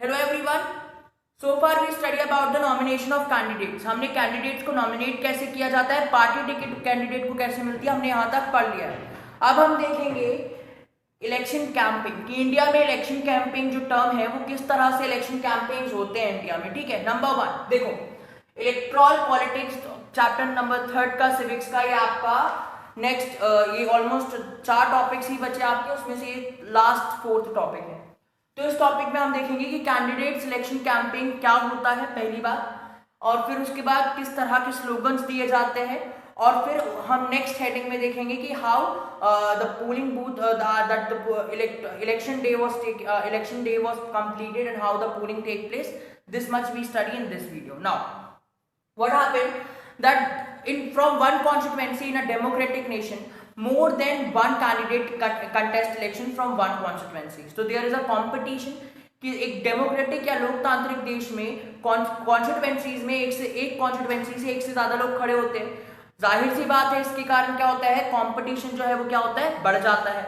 Hello everyone, so far we study about the nomination of candidates. हमने candidates को nominate कैसे किया जाता है, पार्टी टिकट कैंडिडेट को कैसे मिलती है, हमने यहाँ तक पढ़ लिया है। अब हम देखेंगे इलेक्शन कैंपिंग कि इंडिया में इलेक्शन कैंपिंग जो टर्म है वो किस तरह से इलेक्शन कैंपेन्स होते हैं इंडिया में। ठीक है, नंबर 1 देखो, इलेक्ट्रल पॉलिटिक्स चैप्टर नंबर 3 का सिविक्स का ये आपका नेक्स्ट ये ऑलमोस्ट 4 टॉपिक्स ही बचे आपके, उसमें से ये लास्ट 4th टॉपिक है। तो इस टॉपिक में हम देखेंगे कि कैंडिडेट सिलेक्शन कैंपेन क्या होता है पहली बात, और फिर उसके बाद किस तरह के स्लोगन्स दिए जाते हैं, और फिर हम नेक्स्ट हेडिंग में देखेंगे कि how the polling booth that the election day was completed and how the polling take place. This much we study in this video. Now what happened that from one constituency in a democratic nation more than one candidate contest election from one constituency, so there is a competition कि एक democratic या लोकतांत्रिक देश में constituencies में एक constituency से एक से ज्यादा लोग खड़े होते हैं। जाहिर सी बात है, इसके कारण क्या होता है, कंपटीशन जो है वो क्या होता है, बढ़ जाता है।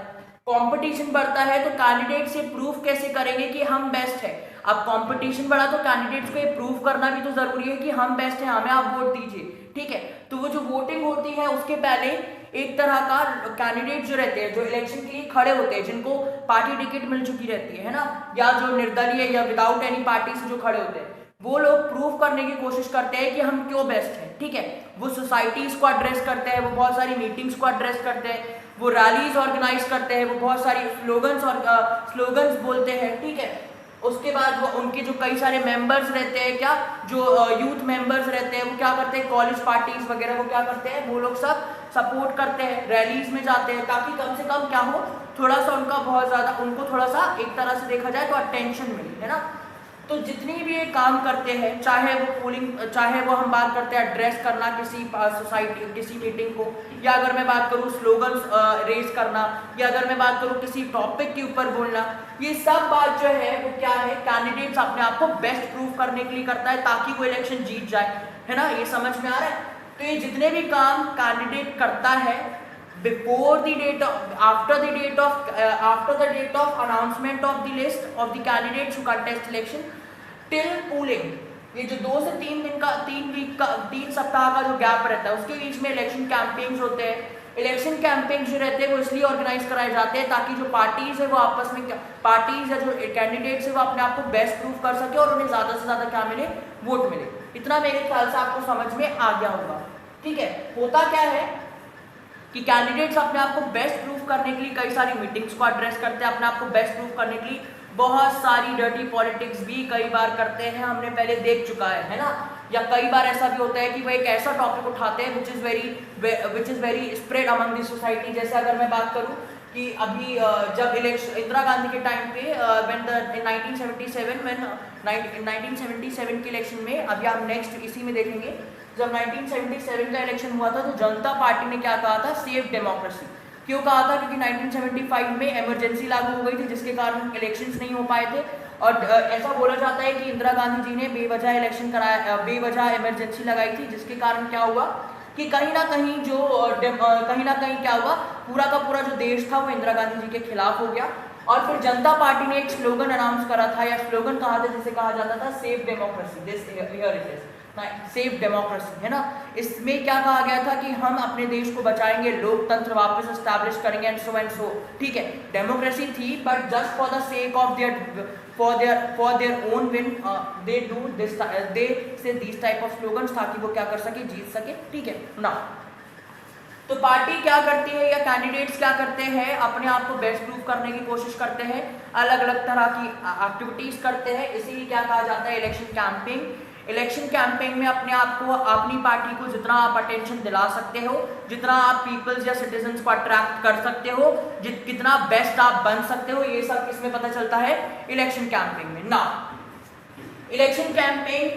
कंपटीशन बढ़ता है तो कैंडिडेट से प्रूफ कैसे करेंगे कि हम बेस्ट है। अब कंपटीशन बढ़ा तो कैंडिडेट्स को ये प्रूव करना भी तो जरूरी है कि हम बेस्ट हैं, हमें आप वोट दीजिए। ठीक है, तो वो जो वोटिंग होती है उसके पहले एक तरह का कैंडिडेट जो रहते हैं, जो इलेक्शन के लिए खड़े होते हैं, जिनको पार्टी टिकट मिल चुकी रहती है ना, या जो निर्दलीय या विदाउट एनी पार्टी से जो खड़े होते हैं, वो लोग प्रूव करने की कोशिश करते हैं कि हम क्यों बेस्ट हैं। ठीक है, वो सोसाइटीज को एड्रेस करते हैं, वो बहुत सारी मीटिंग्स को एड्रेस करते हैं, वो रैलीज ऑर्गेनाइज करते हैं, वो बहुत सारी स्लोगन्स बोलते हैं। ठीक है, उसके बाद वो उनके जो कई सारे मेंबर्स रहते हैं, क्या जो यूथ मेंबर्स रहते हैं, वो क्या करते हैं, कॉलेज पार्टीज वगैरह वो क्या करते हैं, वो लोग सब सपोर्ट करते हैं, रैलीज में जाते हैं, ताकि कम से कम क्या हो, थोड़ा सा उनका बहुत ज्यादा उनको थोड़ा सा एक तरह से देखा जाए तो अटेंशन मिले, है ना। तो जितनी भी ये काम करते हैं, चाहे वो पोलिंग, चाहे वो हम बात करते हैं एड्रेस करना किसी सोसाइटी किसी मीटिंग को, या अगर मैं बात करूँ स्लोगन्स रेज करना, या अगर मैं बात करूँ किसी टॉपिक के ऊपर बोलना, ये सब बात जो है वो क्या है, कैंडिडेट्स अपने आप को बेस्ट प्रूव करने के लिए करता है ताकि वो इलेक्शन जीत जाए, है ना। ये समझ में आ रहा है। तो ये जितने भी काम कैंडिडेट करता है before the date of, after the date of announcement of the list of the candidates who contest election till polling, ये जो 2 से 3 दिन का 3 सप्ताह का जो गैप रहता है, उसके बीच में इलेक्शन कैंपेन्स होते हैं। इलेक्शन कैंपेन्स जो रहते हैं वो इसलिए ऑर्गेनाइज कराए जाते हैं ताकि जो पार्टीज है वो आपस में पार्टीज या जो कैंडिडेट्स है वो अपने आप को बेस्ट प्रूव कर सके और उन्हें ज्यादा से ज्यादा क्या मिले, वोट मिले। इतना मेरे ख्याल से आपको समझ में आ गया होगा। ठीक है, होता क्या है कि कैंडिडेट्स अपने आप को बेस्ट प्रूव करने के लिए कई सारी मीटिंग्स को एड्रेस करते हैं, अपने आप को बेस्ट प्रूव करने के लिए बहुत सारी डर्टी पॉलिटिक्स भी कई बार करते हैं, हमने पहले देख चुका है ना। या कई बार ऐसा भी होता है कि वो एक ऐसा टॉपिक उठाते हैं which is very spread among the society. जैसे अगर मैं बात करूं कि अभी जब इलेक्शन इंदिरा गांधी के टाइम पे in 1977 के इलेक्शन में, अभी आप नेक्स्ट इसी में देखेंगे, जब 1977 का इलेक्शन हुआ था तो जनता पार्टी ने क्या कहा था, सेव डेमोक्रेसी। क्यों कहा था, क्योंकि 1975 में इमरजेंसी लागू हो गई थी जिसके कारण इलेक्शंस नहीं हो पाए थे, और ऐसा बोला जाता है कि इंदिरा गांधी जी ने बेवजह इलेक्शन कराया, बेवजह इमरजेंसी लगाई थी, जिसके कारण क्या हुआ कि कहीं ना कहीं क्या हुआ, पूरा का पूरा जो देश था वो इंदिरा गांधी जी के खिलाफ हो गया। और फिर जनता पार्टी ने एक स्लोगन अनाउंस करा था, या स्लोगन कहा था जिसे कहा जाता था save democracy, this here it is save democracy, है ना। इसमें क्या कहा गया था कि हम अपने देश को बचाएंगे, लोकतंत्र वापस एस्टैब्लिश करेंगे एंड सो। ठीक है, डेमोक्रेसी थी, but just for the sake of their own win they do this, they say this type of slogans ताकि वो क्या कर सके, जीत सके। ठीक है ना। तो पार्टी क्या करती है या कैंडिडेट्स क्या करते हैं, अपने आप को बेस्ट प्रूव करने की कोशिश करते हैं, अलग अलग तरह की एक्टिविटीज करते हैं, इसीलिए क्या कहा जाता है, इलेक्शन कैंपेन। इलेक्शन कैंपेन में अपने आप को, अपनी पार्टी को जितना आप अटेंशन दिला सकते हो, जितना आप पीपल्स या सिटीजन्स को अट्रैक्ट कर सकते हो, कितना बेस्ट आप बन सकते हो, ये सब किसमें पता चलता है, इलेक्शन कैंपेन में ना। इलेक्शन कैंपेन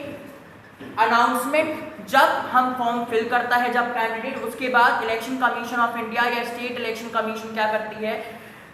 अनाउंसमेंट जब हम फॉर्म फिल करता है जब कैंडिडेट, उसके बाद इलेक्शन कमीशन ऑफ इंडिया या स्टेट इलेक्शन कमीशन क्या करती है,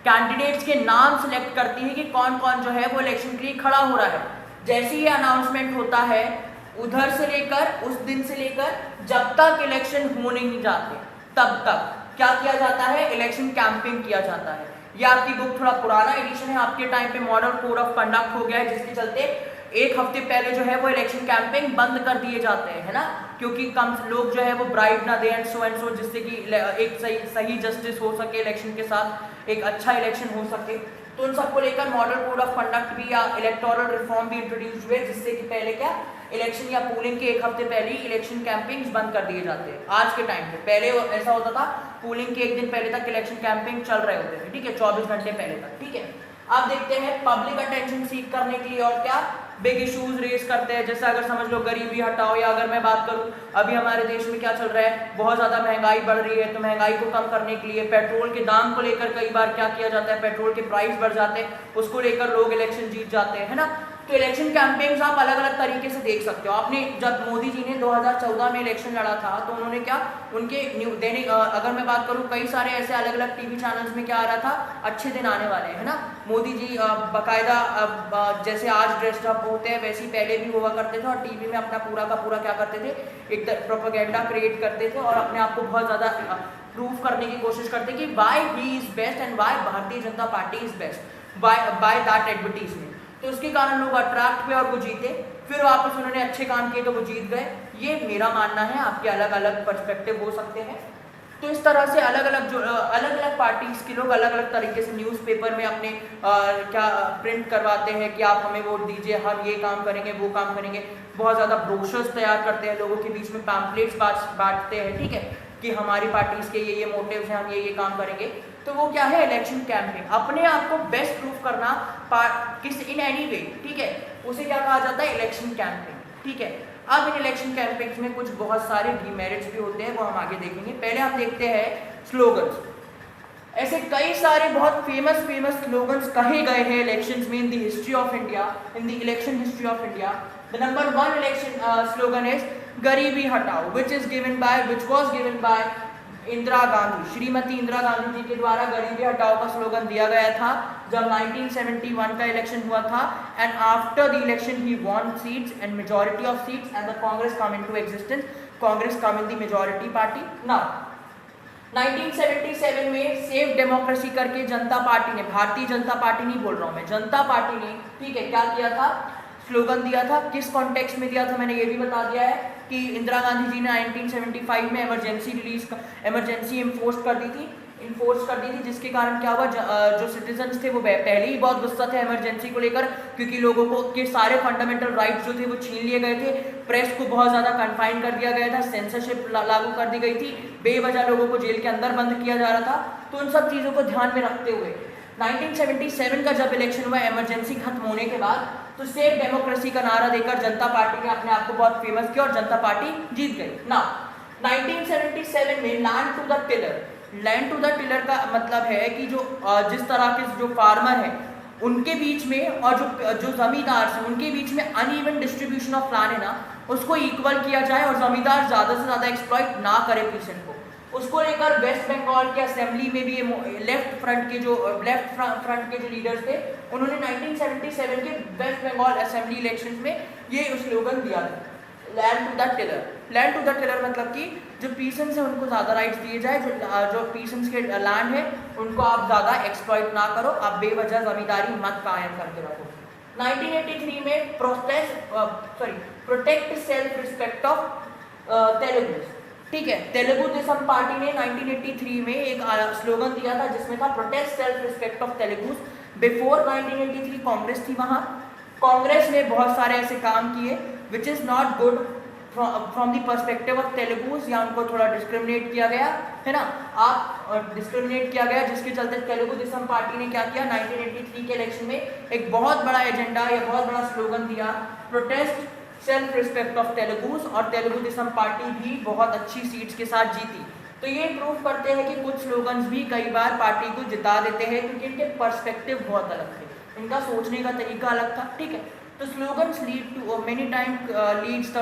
कैंडिडेट्स के नाम सिलेक्ट करती है कि कौन कौन जो है वो इलेक्शन के लिए खड़ा हो रहा है। जैसे ये अनाउंसमेंट होता है, उधर से लेकर उस दिन से लेकर जब तक इलेक्शन होने नहीं जाते तब तक क्या किया जाता है, इलेक्शन कैंपेन किया जाता है। ये आपकी बुक थोड़ा पुराना एडिशन है, आपके टाइम पे मॉडल कोड ऑफ कंडक्ट हो गया है, जिसके चलते एक हफ्ते पहले जो है वो इलेक्शन कैंपेन बंद कर दिए जाते हैं, है ना, क्योंकि कम लोग जो है वो ब्राइब ना दे एंड सो, जिससे कि एक सही जस्टिस हो सके इलेक्शन के साथ, एक अच्छा इलेक्शन हो सके। तो उन सबको लेकर मॉडल कोड ऑफ कंडक्ट भी या इलेक्टोरल रिफॉर्म भी इंट्रोड्यूस हुए, जिससे कि पहले क्या इलेक्शन या पोलिंग के एक हफ्ते पहले ही इलेक्शन कैंपेन्स बंद कर दिए जाते हैं। आज के टाइम पे पहले ऐसा होता था, पोलिंग के एक दिन पहले तक इलेक्शन कैंपेन चल रहे होते थे, ठीक है, 24 घंटे पहले तक, ठीक है। अब देखते हैं पब्लिक अटेंशन सीख करने के लिए और क्या बिग इश्यूज रेज करते हैं, जैसे अगर समझ लो गरीबी हटाओ, या अगर मैं बात करूं अभी हमारे देश में क्या चल रहा है, बहुत ज़्यादा महंगाई बढ़ रही है, तो महंगाई को कम करने के लिए पेट्रोल के दाम को लेकर कई बार क्या किया जाता है, पेट्रोल के प्राइस बढ़ जाते हैं, उसको लेकर लोग इलेक्शन जीत जाते हैं, है ना। तो इलेक्शन कैंपेन्स आप अलग अलग तरीके से देख सकते हो। आपने जब मोदी जी ने 2014 में इलेक्शन लड़ा था, तो उन्होंने क्या उनके दैनिक अगर मैं बात करूं कई सारे ऐसे अलग अलग टीवी चैनल्स में क्या आ रहा था, अच्छे दिन आने वाले हैं, है ना। मोदी जी बाकायदा जैसे आज ड्रेस्ड अप होते हैं वैसे ही पहले भी हुआ करते थे, और टीवी में अपना पूरा का पूरा क्या करते थे, एक प्रोपेगेंडा क्रिएट करते थे और अपने आप को बहुत ज़्यादा प्रूव करने की कोशिश करते कि why he is best and why Bharatiya Janata Party is best by that advertisement. तो उसके कारण लोग अट्रैक्ट हुए और वो जीते, फिर वापस उन्होंने अच्छे काम किए तो वो जीत गए। ये मेरा मानना है, आपके अलग अलग पर्सपेक्टिव हो सकते हैं। तो इस तरह से अलग अलग पार्टीज के लोग अलग अलग तरीके से न्यूज़पेपर में अपने क्या प्रिंट करवाते हैं कि आप हमें वोट दीजिए, हम ये काम करेंगे वो काम करेंगे, बहुत ज़्यादा ब्रोशर्स तैयार करते हैं, लोगों के बीच में पैम्पलेट्स बांटते हैं, ठीक है, कि हमारी पार्टीज के ये मोटिव्स हैं, हम ये काम करेंगे। तो वो क्या है, इलेक्शन कैंपेन, अपने आप को बेस्ट प्रूफ करना किस इन एनी वे, ठीक है, उसे क्या कहा जाता है, इलेक्शन कैंपेन, ठीक है। अब इन इलेक्शन कैंपेन्स में कुछ बहुत सारे डीमेरिट्स भी होते हैं, वो हम आगे देखेंगे। पहले हम देखते हैं स्लोगन्स। ऐसे कई सारे बहुत फेमस स्लोगन्स कहे गए हैं इलेक्शंस में in the history of India, in the election history of India. The number 1 election slogan is गरीबी हटाओ, which was given by Indira Gandhi, Shrimati Indira Gandhi ji के द्वारा गरीबी हटाओ का स्लोगन दिया गया था जब 1971 का इलेक्शन हुआ था। And after the election he won seats and majority of seats and the Congress come into existence, Congress come in the majority party. Now 1977 में सेफ डेमोक्रेसी करके जनता पार्टी ने, भारतीय जनता पार्टी नहीं बोल रहा हूं मैं, जनता पार्टी ने, ठीक है, क्या किया था, स्लोगन दिया था। किस कॉन्टेक्स्ट में दिया था मैंने ये भी बता दिया है कि इंदिरा गांधी जी ने 1975 में इमरजेंसी इन्फोर्स कर दी थी, जिसके कारण क्या हुआ, जो सिटीजन्स थे वो पहले ही बहुत गुस्सा थे इमरजेंसी को लेकर, क्योंकि लोगों को के सारे फंडामेंटल राइट्स जो थे वो छीन लिए गए थे, प्रेस को बहुत ज़्यादा कन्फाइन कर दिया गया था, सेंसरशिप लागू कर दी गई थी, बेवजह लोगों को जेल के अंदर बंद किया जा रहा था। तो उन सब चीज़ों को ध्यान में रखते हुए 1977 का जब इलेक्शन हुआ, इमरजेंसी खत्म होने के बाद, तो सेफ डेमोक्रेसी का नारा देकर जनता पार्टी ने अपने आप को बहुत फेमस किया और जनता पार्टी जीत गई। ना 1977 में लैंड टू द टिलर का मतलब है कि जो जिस तरह के जो फार्मर है उनके बीच में और जो जमींदार हैं उनके बीच में अनइवन डिस्ट्रीब्यूशन ऑफ लैंड है ना, उसको इक्वल किया जाए और जमींदार ज़्यादा से ज़्यादा एक्सप्लॉइट ना करे पीसेंट को। उसको लेकर वेस्ट बंगाल के असेंबली में भी लेफ्ट फ्रंट के जो लीडर्स थे, उन्होंने 1977 के वेस्ट बंगाल असेंबली इलेक्शंस में ये स्लोगन दिया था, लैंड टू द टिलर मतलब कि जो पीसेंट्स हैं उनको ज़्यादा राइट्स दिए जाए, जो पीसेंट्स के लैंड है उनको आप ज़्यादा एक्सप्लॉइट ना करो, आप बेवजह जमींदारी मत कायम करके रखो। 1983 में protect self respect of Telugu, ठीक है, तेलुगु देशम पार्टी ने 1983 में एक स्लोगन दिया था जिसमें था protect self respect of Telugus. Before 1983 Congress थी, वहाँ कांग्रेस ने बहुत सारे ऐसे काम किए which is not good from the perspective of Telugus, या उनको थोड़ा डिस्क्रिमिनेट किया गया, है ना, डिस्क्रिमिनेट किया गया, जिसके चलते तेलुगु देशम पार्टी ने क्या किया, 1983 के इलेक्शन में एक बहुत बड़ा एजेंडा या बहुत बड़ा स्लोगन दिया, प्रोटेस्ट सेल्फ रिस्पेक्ट ऑफ तेलुगुस, और तेलुगु देशम पार्टी भी बहुत अच्छी सीट्स के साथ जीती। तो ये प्रूव करते हैं कि कुछ स्लोगन्स भी कई बार पार्टी को जिता देते हैं, क्योंकि इनके पर्सपेक्टिव बहुत अलग थे, इनका सोचने का तरीका अलग था, ठीक है। तो slogans lead to many time leads the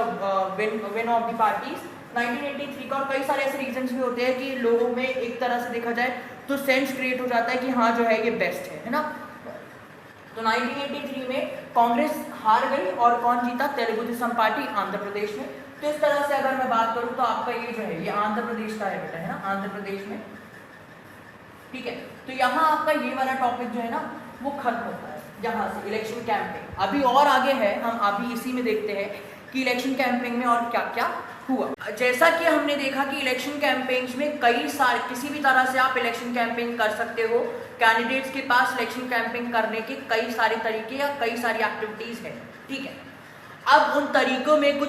win of the parties. 1983 का और कई सारे ऐसे रीजंस भी होते हैं कि लोगों में एक तरह से देखा जाए तो सेंस क्रिएट हो जाता है कि हाँ जो है ये बेस्ट है ना। तो 1983 में कांग्रेस हार गई और कौन जीता, तेलुगु देशम पार्टी आंध्र प्रदेश में। तो इस तरह से अगर मैं बात करूं तो आपका ये जो है ये आंध्र प्रदेश का है बेटा, है ना, आंध्र प्रदेश में ठीक है, तो यहाँ आपका ये वाला टॉपिक जो है ना वो खत्म होता है यहाँ से इलेक्शन कैंपेन। अभी और आगे है, हम अभी इसी में देखते हैं कि इलेक्शन कैंपेन में और क्या क्या हुआ। जैसा कि हमने देखा कि इलेक्शन कैंपेन्स में कई सारे, किसी भी तरह से आप इलेक्शन कैंपेन कर सकते हो। कैंडिडेट्स के पास इलेक्शन कैंपेन करने के कई सारे तरीके या कई सारी एक्टिविटीज है, ठीक है। अब उन तरीकों में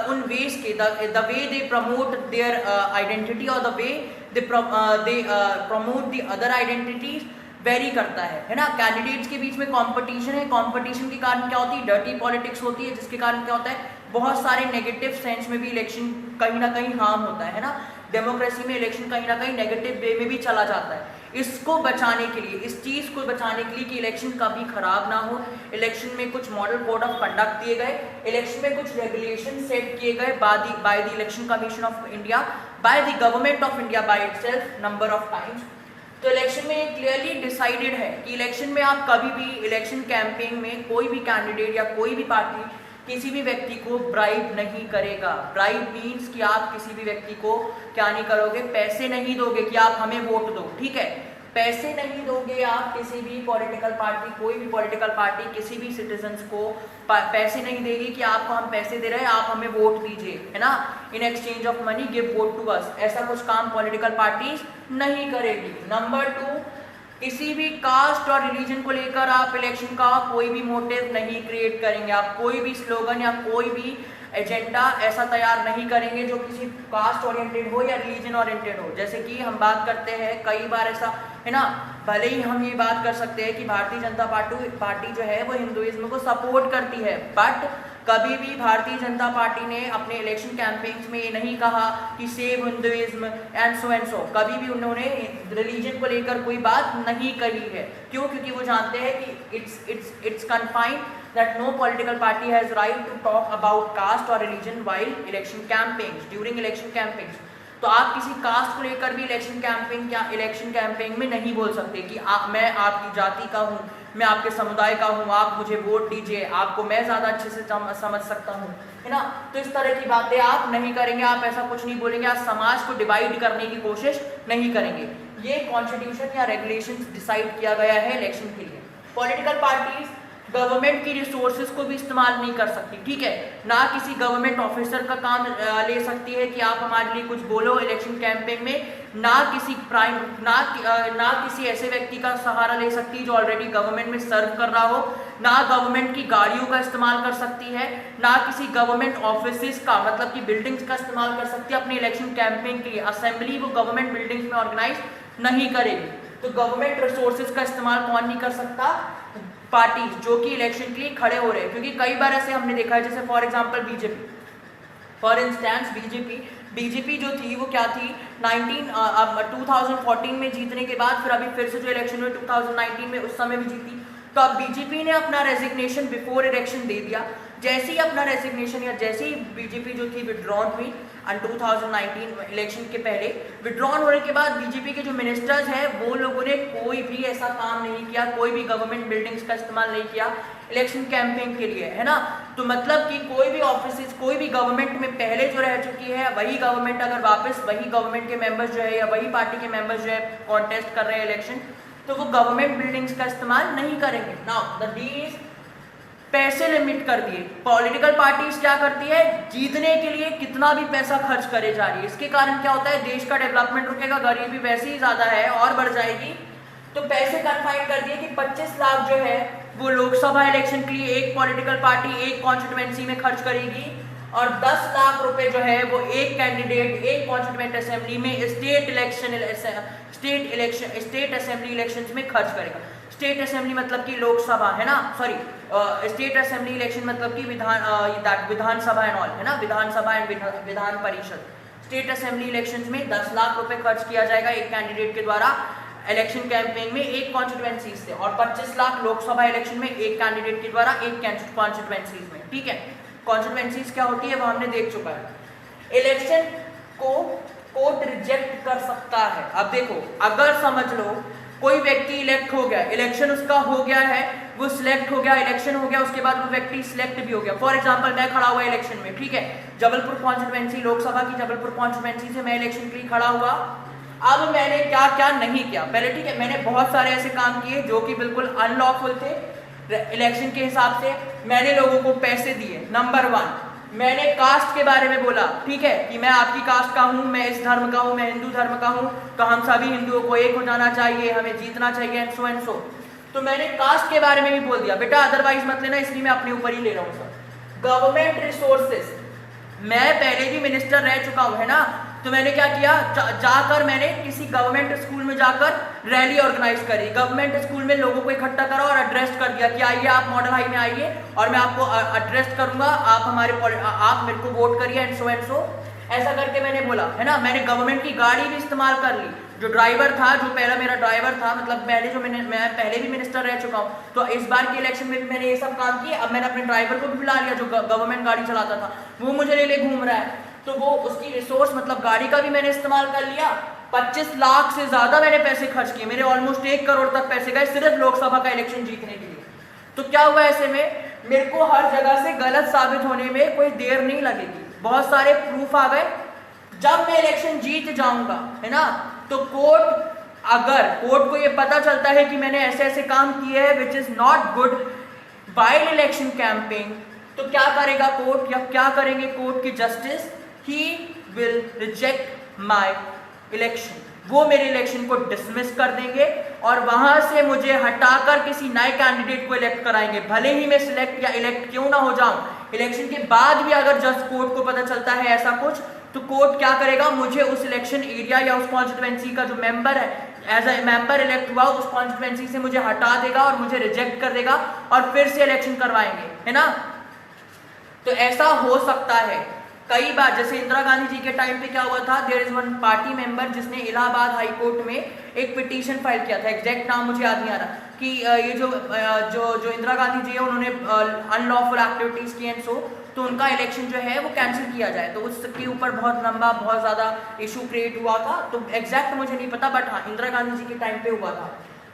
उन वेज के the way they promote their identity और the way they promote the other identities very करता है ना। कैंडिडेट्स के बीच में कंपटीशन है, कंपटीशन के कारण क्या होती है, डर्टी पॉलिटिक्स होती है, जिसके कारण क्या होता है, बहुत सारे नेगेटिव सेंस में भी इलेक्शन कहीं ना कहीं हार्म होता है ना। डेमोक्रेसी में इलेक्शन कहीं ना कहीं नेगेटिव वे में भी चला जाता है। इसको बचाने के लिए, इस चीज़ को बचाने के लिए कि इलेक्शन कभी खराब ना हो, इलेक्शन में कुछ मॉडल कोड ऑफ कंडक्ट दिए गए, इलेक्शन में कुछ रेगुलेशन सेट किए गए by the election commission of India, by the government of India by itself number of times. तो इलेक्शन में क्लियरली डिसाइडेड है कि इलेक्शन में आप कभी भी इलेक्शन कैंपेन में कोई भी कैंडिडेट या कोई भी पार्टी किसी भी व्यक्ति को ब्राइब नहीं करेगा। ब्राइब मीन्स कि आप किसी भी व्यक्ति को क्या नहीं करोगे, पैसे नहीं दोगे कि आप हमें वोट दो, ठीक है। पैसे नहीं दोगे आप किसी भी पॉलिटिकल पार्टी, कोई भी पॉलिटिकल पार्टी किसी भी सिटीजन्स को पैसे नहीं देगी कि आपको हम पैसे दे रहे हैं, आप हमें वोट दीजिए, है ना, in exchange of money give vote to us. ऐसा कुछ काम पॉलिटिकल पार्टीज नहीं करेगी। नंबर 2, किसी भी कास्ट और रिलीजन को लेकर आप इलेक्शन का कोई भी मोटिव नहीं क्रिएट करेंगे। आप कोई भी स्लोगन या कोई भी एजेंडा ऐसा तैयार नहीं करेंगे जो किसी कास्ट ओरिएंटेड हो या रिलीजन ओरिएंटेड हो। जैसे कि हम बात करते हैं, कई बार ऐसा है ना, भले ही हम ये बात कर सकते हैं कि भारतीय जनता पार्टी जो है वो हिंदुइज्म को सपोर्ट करती है, बट कभी भी भारतीय जनता पार्टी ने अपने इलेक्शन कैंपेन्स में ये नहीं कहा कि सेव हिंदुइज्म एंड सो। कभी भी उन्होंने रिलीजन को लेकर कोई बात नहीं कही है। क्यों? क्योंकि वो जानते हैं कि it's confined that no political party has right to talk about caste or religion while election campaigns, during election campaigns। तो आप किसी कास्ट को लेकर भी इलेक्शन कैंपेन में नहीं बोल सकते कि मैं आपकी जाति का हूँ, मैं आपके समुदाय का हूँ, आप मुझे वोट दीजिए, आपको मैं ज़्यादा अच्छे से समझ सकता हूँ, है ना। तो इस तरह की बातें आप नहीं करेंगे, आप ऐसा कुछ नहीं बोलेंगे, आप समाज को डिवाइड करने की कोशिश नहीं करेंगे। ये कॉन्स्टिट्यूशन या रेगुलेशंस डिसाइड किया गया है इलेक्शन के लिए। पॉलिटिकल पार्टीज गवर्नमेंट की रिसोर्सेज को भी इस्तेमाल नहीं कर सकती, ठीक है। ना किसी गवर्नमेंट ऑफिसर का काम ले सकती है कि आप हमारे लिए कुछ बोलो इलेक्शन कैंपेन में, ना किसी ऐसे व्यक्ति का सहारा ले सकती है जो ऑलरेडी गवर्नमेंट में सर्व कर रहा हो, ना गवर्नमेंट की गाड़ियों का इस्तेमाल कर सकती है, ना किसी गवर्नमेंट ऑफिस का मतलब कि बिल्डिंग्स का इस्तेमाल कर सकती है अपने इलेक्शन कैंपेन के लिए। असेंबली वो गवर्नमेंट बिल्डिंग्स में ऑर्गेनाइज नहीं करेगी। तो गवर्नमेंट रिसोर्सेज का इस्तेमाल कौन नहीं कर सकता? पार्टीज जो कि इलेक्शन के लिए खड़े हो रहे हैं। क्योंकि कई बार ऐसे हमने देखा है, जैसे for example BJP, for instance BJP जो थी वो क्या थी, 2014 में जीतने के बाद फिर अभी फिर से जो इलेक्शन हुए 2019 में, उस समय भी जीती। तो अब बीजेपी ने अपना रेजिग्नेशन बिफोर इलेक्शन दे दिया। जैसे ही अपना रेजिग्नेशन या जैसे ही बीजेपी जो थी विड्रॉन हुई 2019 इलेक्शन के पहले, विड्रॉन होने के बाद बीजेपी के जो मिनिस्टर्स हैं वो लोगों ने कोई भी ऐसा काम नहीं किया, कोई भी गवर्नमेंट बिल्डिंग्स का इस्तेमाल नहीं किया इलेक्शन कैंपेन के लिए, है ना। तो मतलब कि कोई भी ऑफिस, कोई भी गवर्नमेंट में पहले जो रह चुकी है वही गवर्नमेंट अगर वापस वही गवर्नमेंट के मेंबर्स जो है या वही पार्टी के मेंबर्स जो है कॉन्टेस्ट कर रहे हैं इलेक्शन, तो वो गवर्नमेंट बिल्डिंग्स का इस्तेमाल नहीं करेंगे। नाउ द डीज पैसे लिमिट कर दिए। पॉलिटिकल पार्टीज क्या करती है, जीतने के लिए कितना भी पैसा खर्च करे जा रही है। इसके कारण क्या होता है, देश का डेवलपमेंट रुकेगा, गरीबी वैसे ही ज्यादा है और बढ़ जाएगी। तो पैसे कन्फाइन कर दिए कि 25 लाख जो है वो लोकसभा इलेक्शन के लिए एक पॉलिटिकल पार्टी एक कॉन्स्टिट्यूएंसी में खर्च करेगी, और 10 लाख रुपए जो है वो एक कैंडिडेट एक कॉन्स्टिट्यूएंट असेंबली में स्टेट असेंबली इलेक्शंस में खर्च करेगा। स्टेट असेंबली मतलब कि लोकसभा, है ना, सॉरी स्टेट असेंबली इलेक्शन मतलब कि विधानसभा एंड ऑल, है ना, विधानसभा and Vidhan Parishad. State assembly elections में 10 लाख रुपए खर्च किया जाएगा एक कैंडिडेट के द्वारा इलेक्शन कैंपेन में एक कॉन्स्टिट्यूएंसी से, और 25 लाख लोकसभा इलेक्शन में एक कैंडिडेट के द्वारा एक कॉन्स्टिट्यूएंसी में, ठीक है। कॉन्स्टिट्यूएंसीज क्या होती है वो हमने देख चुका है। इलेक्शन को कोर्ट रिजेक्ट कर सकता है। अब देखो, अगर समझ लो कोई व्यक्ति इलेक्ट हो गया, इलेक्शन उसका हो गया है, वो सिलेक्ट हो गया, इलेक्शन हो गया, उसके बाद वो व्यक्ति सिलेक्ट भी हो गया। फॉर एग्जांपल मैं खड़ा हुआ इलेक्शन में, ठीक है, जबलपुर कॉन्स्टिट्यूएंसी, लोकसभा की जबलपुर कॉन्स्टिट्यूएंसी से मैं इलेक्शन के लिए खड़ा हुआ, अब मैंने क्या क्या नहीं किया पहले, ठीक है। मैंने बहुत सारे ऐसे काम किए जो कि बिल्कुल अनलॉफुल थे इलेक्शन के हिसाब से। मैंने लोगों को पैसे दिए। नंबर 1, मैंने कास्ट के बारे में बोला, ठीक है, कि मैं आपकी कास्ट का हूँ, मैं इस धर्म का हूँ, मैं हिंदू धर्म का हूँ, तो हम सभी हिंदुओं को एक हो जाना चाहिए, हमें जीतना चाहिए, एंड सो। तो मैंने कास्ट के बारे में भी बोल दिया, बेटा अदरवाइज मत लेना, इसलिए मैं अपने ऊपर ही ले रहा हूँ सर। गवर्नमेंट रिसोर्सेज, मैं पहले भी मिनिस्टर रह चुका हूँ, है ना, तो मैंने क्या किया, जाकर मैंने किसी गवर्नमेंट स्कूल में जाकर रैली ऑर्गेनाइज करी। गवर्नमेंट स्कूल में लोगों को इकट्ठा करा और एड्रेस कर दिया कि आइए आप मॉडल हाई में आइए और मैं आपको एड्रेस करूंगा, आप मेरे को वोट करिए, एंड सो। ऐसा करके मैंने बोला, है ना। मैंने गवर्नमेंट की गाड़ी भी इस्तेमाल कर ली। जो ड्राइवर था, जो पहला मेरा ड्राइवर था, मतलब मैं पहले भी मिनिस्टर रह चुका हूँ, तो इस बार के इलेक्शन में भी मैंने ये सब काम किए। अब मैंने अपने ड्राइवर को भी बुला लिया जो गवर्नमेंट गाड़ी चलाता था, वो मुझे ले घूम रहा है, तो वो उसकी रिसोर्स मतलब गाड़ी का भी मैंने इस्तेमाल कर लिया। 25 लाख से ज्यादा मैंने पैसे खर्च किए, मेरे ऑलमोस्ट 1 करोड़ तक पैसे गए सिर्फ लोकसभा का इलेक्शन जीतने के लिए। तो क्या हुआ, ऐसे में मेरे को हर जगह से गलत साबित होने में कोई देर नहीं लगेगी, बहुत सारे प्रूफ आ गए। जब मैं इलेक्शन जीत जाऊंगा, है ना, तो अगर कोर्ट को ये पता चलता है कि मैंने ऐसे ऐसे काम किए हैं which is not good while election campaign, तो क्या करेगा कोर्ट, या क्या करेंगे कोर्ट की justice, he will reject my election. वो मेरे इलेक्शन को डिसमिस कर देंगे और वहां से मुझे हटाकर किसी नए कैंडिडेट को इलेक्ट कराएंगे, भले ही मैं सिलेक्ट या इलेक्ट क्यों ना हो जाऊं। इलेक्शन के बाद भी अगर जज कोर्ट को पता चलता है ऐसा कुछ, तो कोर्ट क्या करेगा, मुझे उस इलेक्शन एरिया या उस कॉन्स्टिट्यूएंसी का जो मेंबर है, एज ए मेंबर इलेक्ट हुआ, उस कॉन्स्टिट्यूएंसी से मुझे हटा देगा और मुझे रिजेक्ट कर देगा और फिर से इलेक्शन करवाएंगे, है ना। तो ऐसा हो सकता है कई बार। जैसे इंदिरा गांधी जी के टाइम पे क्या हुआ था, there is one party member जिसने इलाहाबाद हाई कोर्ट में एक पिटीशन फाइल किया था, एग्जैक्ट नाम मुझे याद नहीं आ रहा, कि ये जो इंदिरा गांधी जी है उन्होंने अनलॉफुल एक्टिविटीज की एंड सो, तो उनका इलेक्शन जो है वो कैंसिल किया जाए। तो उसके ऊपर बहुत लंबा, बहुत ज़्यादा इशू क्रिएट हुआ था। तो एग्जैक्ट मुझे नहीं पता, बट हाँ इंदिरा गांधी जी के टाइम पे हुआ था।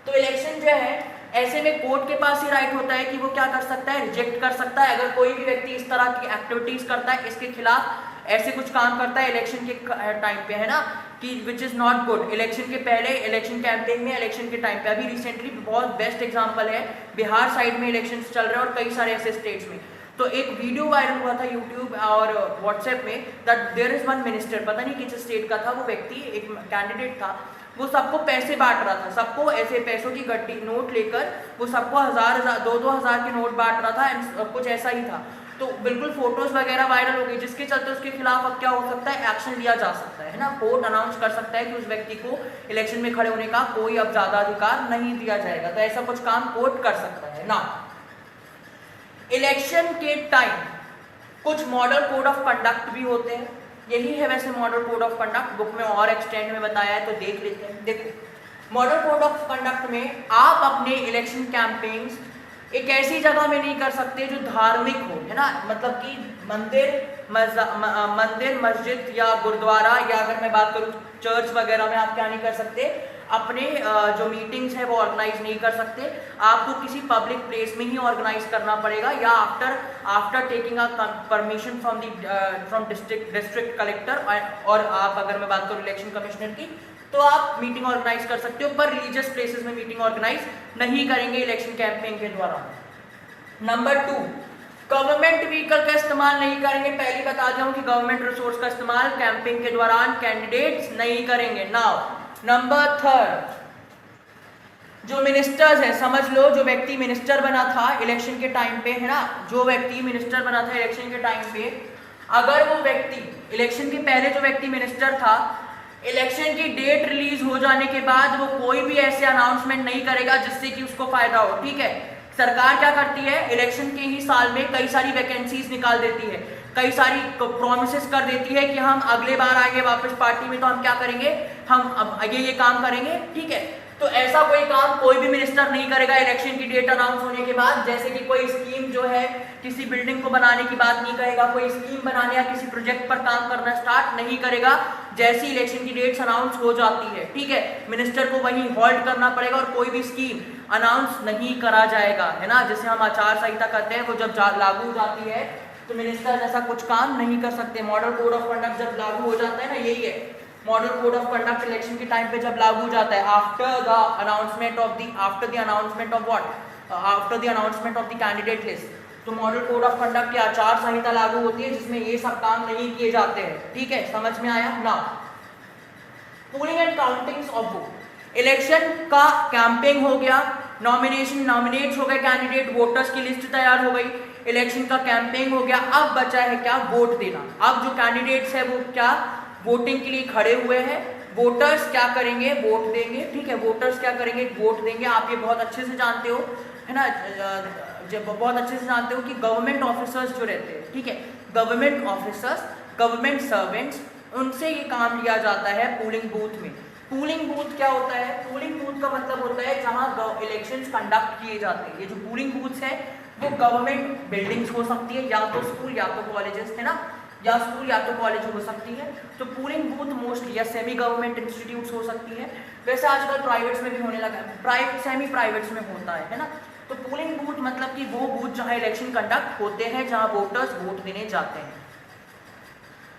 तो इलेक्शन जो है ऐसे में कोर्ट के पास ही राइट होता है कि वो क्या कर सकता है, रिजेक्ट कर सकता है। अगर कोई भी व्यक्ति इस तरह की एक्टिविटीज करता है, इसके खिलाफ ऐसे कुछ काम करता है इलेक्शन के टाइम पे, है ना, कि which is not good, election के पहले, इलेक्शन कैंपेन में, इलेक्शन के टाइम पे। अभी रिसेंटली बहुत बेस्ट एग्जांपल है, बिहार साइड में इलेक्शन चल रहे हैं और कई सारे ऐसे स्टेट्स में। तो एक वीडियो वायरल हुआ था यूट्यूब और व्हाट्सएप में, that there is one minister, पता नहीं किस स्टेट का था वो व्यक्ति, एक कैंडिडेट था, वो सबको पैसे बांट रहा था, सबको ऐसे पैसों की गड्डी नोट लेकर वो सबको 1000 2 हजार के नोट बांट रहा था, एंड कुछ ऐसा ही था। तो बिल्कुल फोटोज वगैरह वायरल हो गई, जिसके चलते उसके खिलाफ अब क्या हो सकता है, एक्शन लिया जा सकता है ना। कोर्ट अनाउंस कर सकता है कि उस व्यक्ति को इलेक्शन में खड़े होने का कोई अब ज्यादा अधिकार नहीं दिया जाएगा। तो ऐसा कुछ काम कोर्ट कर सकता है ना। इलेक्शन के टाइम कुछ मॉडल कोड ऑफ कंडक्ट भी होते हैं, यही है वैसे model code of conduct, book में और एक्सटेंड में बताया है, तो देख लेते हैं। देखो मॉडल कोड ऑफ कंडक्ट में आप अपने इलेक्शन कैंपेन्स एक ऐसी जगह में नहीं कर सकते जो धार्मिक हो, है ना, मतलब कि मंदिर मस्जिद या गुरुद्वारा, या अगर मैं बात करूँ चर्च वगैरह में आप क्या नहीं कर सकते, अपने जो मीटिंग्स है वो ऑर्गेनाइज नहीं कर सकते। आपको किसी पब्लिक प्लेस में ही ऑर्गेनाइज करना पड़ेगा, या after taking a permission from district collector, और आप अगर मैं बात करूँ इलेक्शन कमिश्नर की, तो आप मीटिंग ऑर्गेनाइज कर सकते हो, पर रिलीजियस प्लेसेस में मीटिंग ऑर्गेनाइज नहीं करेंगे इलेक्शन कैंपेन के द्वारा। नंबर 2, गवर्नमेंट व्हीकल का इस्तेमाल नहीं करेंगे। पहले बता दिया हूं कि गवर्नमेंट रिसोर्स का इस्तेमाल कैंपेन के दौरान कैंडिडेट्स नहीं करेंगे। नाउ नंबर 3, जो मिनिस्टर्स हैं, समझ लो जो व्यक्ति मिनिस्टर बना था इलेक्शन के टाइम पे, है ना, जो व्यक्ति मिनिस्टर बना था इलेक्शन के टाइम पे, अगर वो व्यक्ति इलेक्शन के पहले जो व्यक्ति मिनिस्टर था, इलेक्शन की डेट रिलीज हो जाने के बाद वो कोई भी ऐसे अनाउंसमेंट नहीं करेगा जिससे कि उसको फायदा हो, ठीक है। सरकार क्या करती है, इलेक्शन के ही साल में कई सारी वैकेंसीज निकाल देती है, कई सारी प्रॉमिसेस कर देती है कि हम अगले बार आएंगे वापस पार्टी में, तो हम क्या करेंगे, हम अब ये काम करेंगे, ठीक है। तो ऐसा कोई काम कोई भी मिनिस्टर नहीं करेगा इलेक्शन की डेट अनाउंस होने के बाद। जैसे कि कोई स्कीम जो है, किसी बिल्डिंग को बनाने की बात नहीं करेगा, कोई स्कीम बनाने या किसी प्रोजेक्ट पर काम करना स्टार्ट नहीं करेगा जैसी इलेक्शन की डेट्स अनाउंस हो जाती है, ठीक है। मिनिस्टर को वहीं हॉल्ट करना पड़ेगा और कोई भी स्कीम अनाउंस नहीं करा जाएगा, है ना। जैसे हम आचार संहिता कहते हैं, वो जब लागू हो जाती है तो मिनिस्टर ऐसा कुछ काम नहीं कर सकते। मॉडल कोड ऑफ कंडक्ट जब लागू हो जाता है ना, यही है model code of conduct election के टाइम पे जब लागू हो जाता है after the announcement of the candidate list, तो मॉडल कोड ऑफ कंडक्ट की आचार संहिता लागू होती है जिसमें ये सब काम नहीं किए जाते हैं। ठीक है, समझ में आया ना। Polling and counting of vote, election का कैंपेनिंग हो गया, नॉमिनेट्स हो गए कैंडिडेट, वोटर्स की लिस्ट तैयार हो गई, इलेक्शन का कैंपेनिंग हो गया। अब बचा है क्या, वोट देना। अब जो कैंडिडेट्स है वो क्या वोटिंग के लिए खड़े हुए हैं, वोटर्स क्या करेंगे, वोट देंगे। ठीक है, वोटर्स क्या करेंगे, वोट देंगे। आप ये बहुत अच्छे से जानते हो, है ना, जब बहुत अच्छे से जानते हो कि गवर्नमेंट ऑफिसर्स जो रहते हैं, ठीक है, गवर्नमेंट ऑफिसर्स, गवर्नमेंट सर्वेंट्स, उनसे ये काम लिया जाता है पोलिंग बूथ में। पोलिंग बूथ क्या होता है, पोलिंग बूथ का मतलब होता है जहां इलेक्शंस कंडक्ट किए जाते हैं। ये जो पोलिंग बूथ्स है वो गवर्नमेंट बिल्डिंग्स हो सकती है, या तो स्कूल या तो कॉलेजेस, है ना, या स्कूल या तो कॉलेज हो सकती है। तो पोलिंग बूथ मोस्टली या सेमी गवर्नमेंट इंस्टीट्यूट्स हो सकती है। वैसे आजकल प्राइवेट्स में भी होने लगा है, प्राइवेट सेमी प्राइवेट्स में होता है ना। तो पोलिंग बूथ मतलब कि वो बूथ जहां इलेक्शन कंडक्ट होते हैं, जहां वोटर्स वोट देने जाते हैं।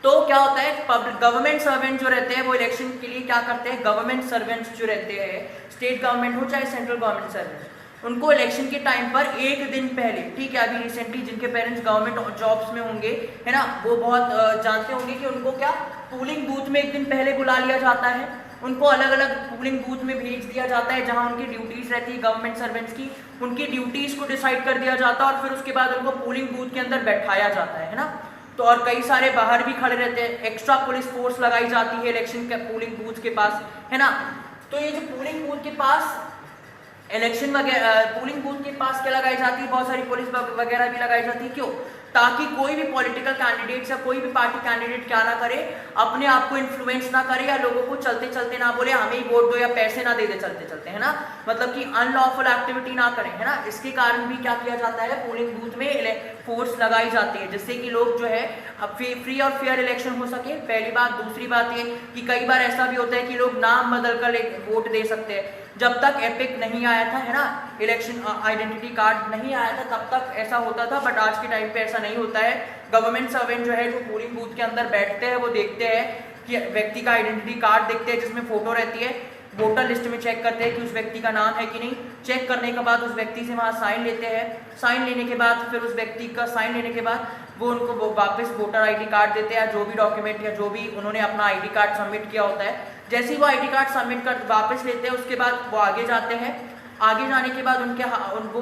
तो क्या होता है, पब्लिक गवर्नमेंट सर्वेंट जो रहते हैं वो इलेक्शन के लिए क्या करते हैं, गवर्नमेंट सर्वेंट्स जो रहते हैं, स्टेट गवर्नमेंट हो चाहे सेंट्रल गवर्नमेंट सर्वेंट, उनको इलेक्शन के टाइम पर एक दिन पहले, ठीक है, अभी रिसेंटली जिनके पेरेंट्स गवर्नमेंट जॉब्स में होंगे, है ना, वो बहुत जानते होंगे कि उनको क्या पोलिंग बूथ में एक दिन पहले बुला लिया जाता है। उनको अलग अलग पोलिंग बूथ में भेज दिया जाता है जहां उनकी ड्यूटीज रहती है गवर्नमेंट सर्वेंट्स की। उनकी ड्यूटीज को डिसाइड कर दिया जाता है और फिर उसके बाद उनको पोलिंग बूथ के अंदर बैठाया जाता है ना। तो और कई सारे बाहर भी खड़े रहते हैं, एक्स्ट्रा पुलिस फोर्स लगाई जाती है इलेक्शन के पोलिंग बूथ के पास, है ना। तो ये जो पोलिंग बूथ के पास इलेक्शन वगैरह, पोलिंग बूथ के पास क्या लगाई जाती है, बहुत सारी पुलिस वगैरह भी लगाई जाती है। क्यों, ताकि कोई भी पॉलिटिकल कैंडिडेट या कोई भी पार्टी कैंडिडेट क्या ना करे, अपने आप को इन्फ्लुएंस ना करे या लोगों को चलते चलते ना बोले हमें ही वोट दो या पैसे ना दे दे चलते चलते, है ना, मतलब कि अनलॉफुल एक्टिविटी ना करें, है ना। इसके कारण भी क्या किया जाता है, पोलिंग बूथ में फोर्स लगाई जाती है जिससे कि लोग जो है फ्री और फेयर इलेक्शन हो सके। पहली बात। दूसरी बात ये कि कई बार ऐसा भी होता है कि लोग नाम बदल कर वोट दे सकते हैं। जब तक एपिक नहीं आया था, है ना, इलेक्शन आइडेंटिटी कार्ड नहीं आया था, तब तक ऐसा होता था, बट आज के टाइम पे ऐसा नहीं होता है। गवर्नमेंट सर्वेंट जो है जो पोलिंग बूथ के अंदर बैठते हैं वो देखते हैं कि व्यक्ति का आइडेंटिटी कार्ड देखते हैं जिसमें फोटो रहती है, वोटर लिस्ट में चेक करते हैं कि उस व्यक्ति का नाम है कि नहीं। चेक करने के बाद उस व्यक्ति से वहाँ साइन लेते हैं। साइन लेने के बाद फिर उस व्यक्ति का साइन लेने के बाद वो उनको वापस वोटर आईडी कार्ड देते हैं, जो भी डॉक्यूमेंट या जो भी उन्होंने अपना आईडी कार्ड सबमिट किया होता है। जैसे ही वो आईडी कार्ड सबमिट कर वापस लेते हैं, उसके बाद वो आगे जाते हैं। आगे जाने के बाद उनको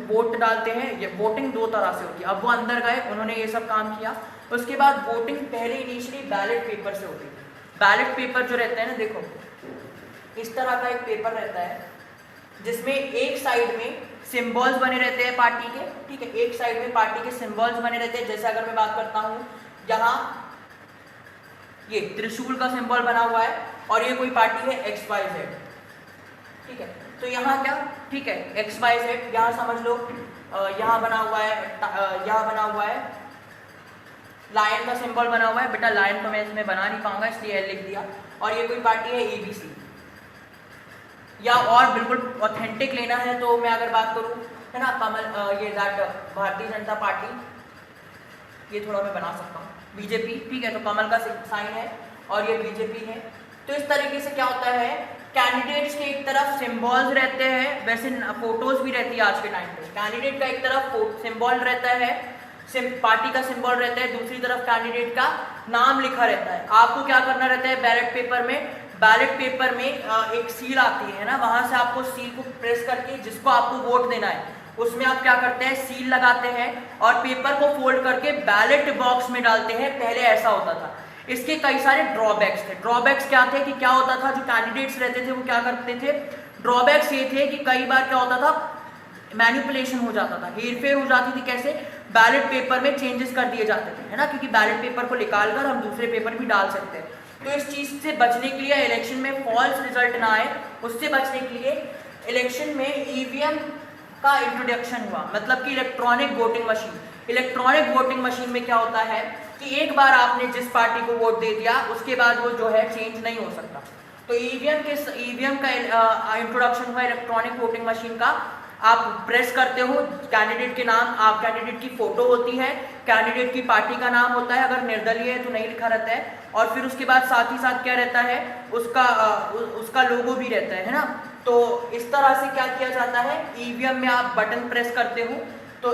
वोट डालते हैं। ये वोटिंग दो तरह से होती है। अब वो अंदर गए, उन्होंने ये सब काम किया, उसके बाद वोटिंग पहले इनिशियली बैलेट पेपर से होती है। बैलेट पेपर जो रहता है ना, देखो इस तरह का एक पेपर रहता है जिसमें एक साइड में सिंबल्स बने रहते हैं पार्टी के, ठीक है, एक साइड में पार्टी के सिंबल्स बने रहते हैं। जैसे अगर मैं बात करता हूँ, यहाँ ये त्रिशूल का सिंबल बना हुआ है और ये कोई पार्टी है XYZ, ठीक है। तो यहाँ क्या, ठीक है, XYZ, यहाँ समझ लो यहाँ बना हुआ है, यहाँ बना हुआ है लायन का सिंबल बना हुआ है। बेटा लायन तो मैं इसमें बना नहीं पाऊंगा इसलिए L लिख दिया। और ये कोई पार्टी है ABC। या और बिल्कुल ऑथेंटिक लेना है तो मैं अगर बात करूं, है ना, कमल, ये भारतीय जनता पार्टी, ये थोड़ा मैं बना सकता हूँ, BJP, ठीक है, तो कमल का साइन है और ये BJP है। तो इस तरीके से क्या होता है, कैंडिडेट्स के एक तरफ सिंबल्स रहते हैं, वैसे फोटोज भी रहती है आज के टाइम पे। कैंडिडेट का एक तरफ सिंबल रहता है, पार्टी का सिंबल रहता है, दूसरी तरफ कैंडिडेट का नाम लिखा रहता है। आपको क्या करना रहता है, बैलेट पेपर में एक सील आती है ना, वहां से आपको सील को प्रेस करके जिसको आपको वोट देना है उसमें आप क्या करते हैं, सील लगाते हैं और पेपर को फोल्ड करके बैलेट बॉक्स में डालते हैं। पहले ऐसा होता था। इसके कई सारे ड्रॉबैक्स थे। ड्रॉबैक्स क्या थे कि क्या होता था, जो कैंडिडेट्स रहते थे वो क्या करते थे, ड्रॉबैक्स ये थे कि कई बार क्या होता था, मैनिपुलेशन हो जाता था, हेरफेर हो जाती थी। कैसे, बैलेट पेपर में चेंजेस कर दिए जाते थे, है ना, क्योंकि बैलेट पेपर को निकाल कर हम दूसरे पेपर भी डाल सकते हैं। तो इस चीज से बचने के लिए, इलेक्शन में फॉल्स रिजल्ट ना आए, उससे बचने के लिए इलेक्शन में ईवीएम का इंट्रोडक्शन हुआ, मतलब कि electronic voting machine. Electronic voting machine में क्या होता है कि एक बार आपने जिस पार्टी को वोट दे दिया उसके बाद वो जो है चेंज नहीं हो सकता। तो ईवीएम का इंट्रोडक्शन हुआ इलेक्ट्रॉनिक वोटिंग मशीन का। आप प्रेस करते हो, कैंडिडेट के नाम, आप कैंडिडेट की फोटो होती है, कैंडिडेट की पार्टी का नाम होता है, अगर निर्दलीय है तो नहीं लिखा रहता है, और फिर उसके बाद साथ ही साथ क्या रहता है, उसका लोगो भी रहता है ना। तो इस तरह से क्या किया जाता है, ईवीएम में आप बटन प्रेस करते हो, तो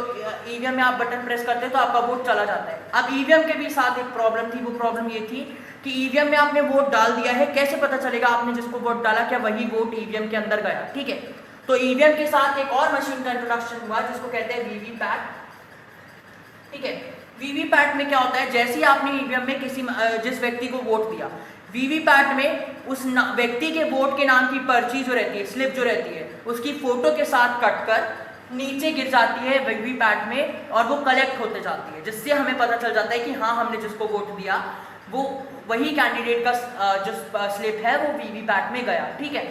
ईवीएम में आप बटन प्रेस करते हो तो आपका वोट चला जाता है। अब ईवीएम के भी साथ एक प्रॉब्लम थी, वो प्रॉब्लम ये थी कि ईवीएम में आपने वोट डाल दिया है, कैसे पता चलेगा आपने जिसको वोट डाला क्या वही वोट ईवीएम के अंदर गया, ठीक है। तो ईवीएम के साथ एक और मशीन का इंट्रोडक्शन हुआ जिसको कहते हैं वीवीपैट, ठीक है। वीवीपैट में क्या होता है, जैसे ही आपने ईवीएम में जिस व्यक्ति को वोट दिया, वीवीपैट में उस व्यक्ति के वोट के नाम की पर्ची जो रहती है, स्लिप जो रहती है, उसकी फोटो के साथ कटकर नीचे गिर जाती है वीवीपैट में, और वो कलेक्ट होते जाती है, जिससे हमें पता चल जाता है कि हाँ हमने जिसको वोट दिया वो वही कैंडिडेट का जो स्लिप है वो वीवीपैट में गया, ठीक है।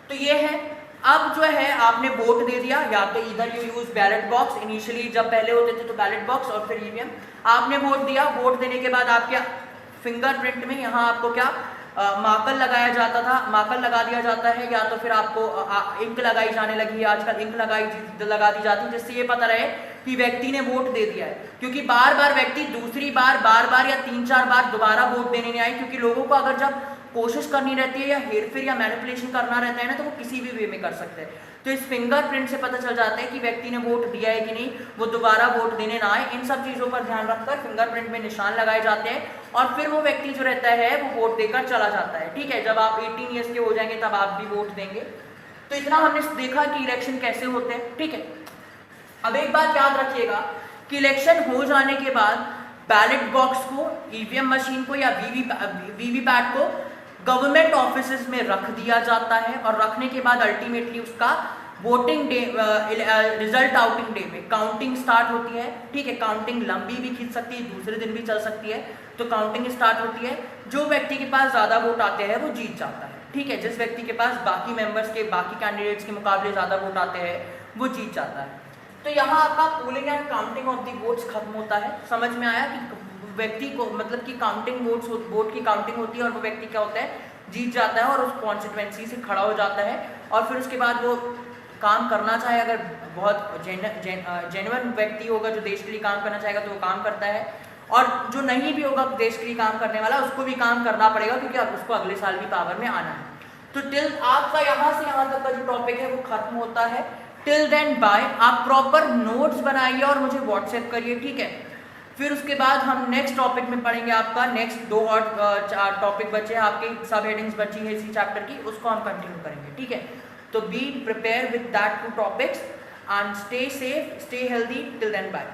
तो ये है। अब जो है आपने वोट दे दिया, या तो इधर you use ballot box, initially जब पहले होते थे तो बैलेट बॉक्स और फिर ईवीएम, आपने वोट दिया। वोट देने के बाद आपके फिंगरप्रिंट में यहाँ आपको क्या मार्कर लगाया जाता था, मार्कर लगा दिया जाता है, या तो फिर आपको इंक लगाई जाने लगी है, आजकल इंक लगा दी जाती है, जिससे ये पता रहे कि व्यक्ति ने वोट दे दिया है। क्योंकि बार बार व्यक्ति दूसरी बार, बार या 3-4 बार दोबारा वोट देने नहीं आए, क्योंकि लोगों को अगर जब कोशिश करनी रहती है या हेरफेर या मैनिपुलेशन करना रहता है ना, तो वो किसी भी वे में कर सकते हैं। तो इस फिंगरप्रिंट से पता चल जाता है कि व्यक्ति ने वोट दिया है कि नहीं, वो दोबारा वोट देने ना आए। इन सब चीज़ों पर ध्यान रखकर फिंगरप्रिंट में निशान लगाए जाते हैं, और फिर वो व्यक्ति जो रहता है वो वोट देकर चला जाता है, ठीक है। जब आप 18 ईयर्स के हो जाएंगे तब आप भी वोट देंगे। तो इतना हमने देखा कि इलेक्शन कैसे होते हैं, ठीक है। अब एक बात याद रखिएगा कि इलेक्शन हो जाने के बाद बैलेट बॉक्स को, ईवीएम मशीन को या वीवीपैट को गवर्नमेंट ऑफिसेज में रख दिया जाता है, और रखने के बाद अल्टीमेटली उसका voting day, result outing day में काउंटिंग स्टार्ट होती है, ठीक है। काउंटिंग लंबी भी खींच सकती है, दूसरे दिन भी चल सकती है, तो काउंटिंग स्टार्ट होती है। जो व्यक्ति के पास ज़्यादा वोट आते हैं वो जीत जाता है, ठीक है। जिस व्यक्ति के पास बाकी मेंबर्स के, बाकी कैंडिडेट्स के मुकाबले ज़्यादा वोट आते हैं वो जीत जाता है। तो यहाँ आपका polling and counting of the votes खत्म होता है। समझ में आया कि व्यक्ति को, मतलब कि काउंटिंग वोट की काउंटिंग होती है, और वो व्यक्ति क्या होता है, जीत जाता है और उस कॉन्स्टिट्यूएंसी से खड़ा हो जाता है। और फिर उसके बाद वो काम करना चाहे, अगर बहुत जेन्युइन व्यक्ति होगा जो देश के लिए काम करना चाहेगा तो वो काम करता है, और जो नहीं भी होगा देश के लिए काम करने वाला उसको भी काम करना पड़ेगा, क्योंकि अब उसको अगले साल भी पावर में आना है। तो टिल आपका यहाँ से यहाँ तक का जो टॉपिक है वो खत्म होता है। टिल देन बाय, आप प्रॉपर नोट्स बनाइए और मुझे व्हाट्सएप करिए, ठीक है। फिर उसके बाद हम नेक्स्ट टॉपिक में पढ़ेंगे। आपका नेक्स्ट 2 और 4 टॉपिक बचे हैं, आपकी सब हेडिंग्स बची है इसी चैप्टर की, उसको हम कंटिन्यू करेंगे, ठीक है। तो be prepare with that 2 topics and stay safe, stay healthy. Till then bye.